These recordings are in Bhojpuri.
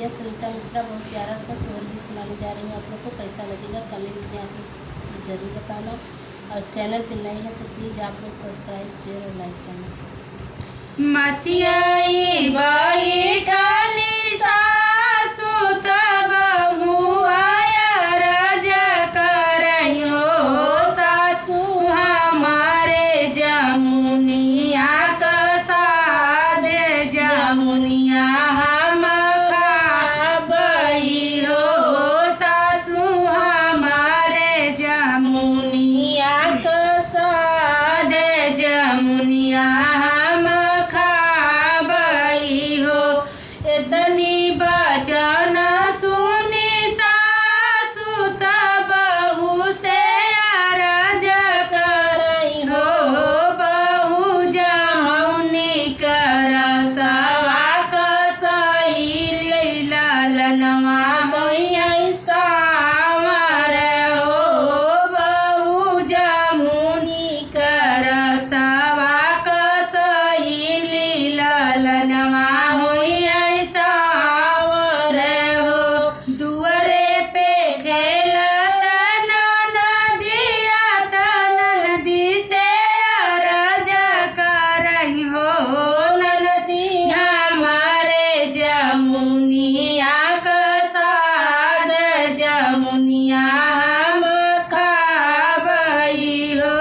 यह सुनीता मिश्रा बहुत प्यारा सा स्वर भी सुनाने जा रही हूँ। आप लोग को कैसा लगेगा कमेंट में आप लोग ज़रूर बताना, और चैनल पर नए हैं तो प्लीज़ आप लोग सब्सक्राइब शेयर और लाइक करना। मचियाई बैठाली सासु तब हुआया राजा करई हो सासु हमारे जमुनिया का साध जमुनिया हम खाबई हो सासु हमारे जमुनिया का साध जमुनिया हम खाबई हो। इतनी बचन सुनी सासु तब बहू से अरज करई हो बहू जमुनी कर सवा कसई ललनवा सोई सामर हो बहू जमुनी कर सवा कसई ललनवा होई सावर हो। दुअरे पे खेलत नदिया नदी से अरज करई हो नदी हमारे जमुनिया का साध जमुनिया हम खाबई हो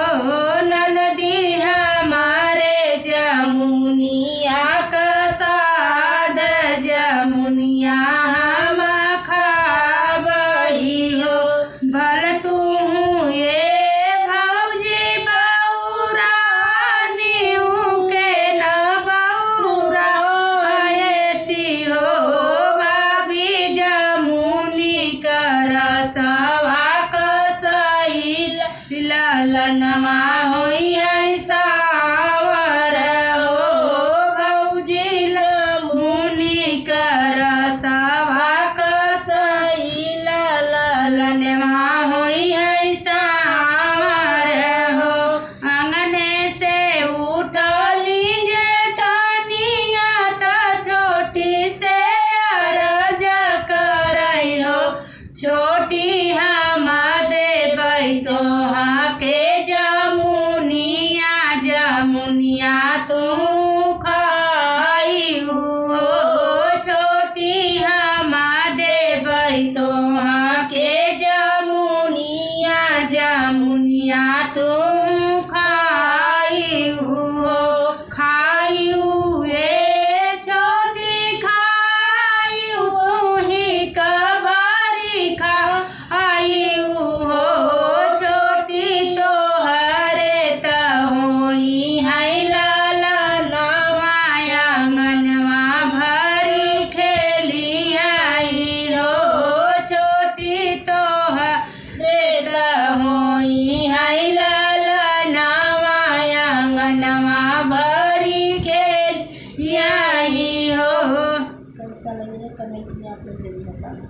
नदी हमारे जमुनिया का साध जमुनिया हम खाबई हो। भल तू ये भौजी बौरानी के न बौरा ऐसी हो भाभी जमुनी कर सवा कसई ललनवा होई सावर हो भौजी जमुनी कर सवा कसई ललनवा होई सावर हो। अंगने से उठली जेठनिया त छोटी से अरज करई हो छोटी हम देबै तोहा के जमुनिया जमुनिया तू खाई हो छोटी हम देबै तोहा के जमुनिया जमुनिया तू खाई हो खाई ए छोटी खाई तू ही कबारी खा आई हो छोटी तो हरे त होई है ललनवा आंगनवा भरी खेली आई हो छोटी तो हरे त होई है ललनवा आंगनवा भरी खेली आई हो। कैसा लगेगा कमेंट में आप लोग ज़रूर बताना।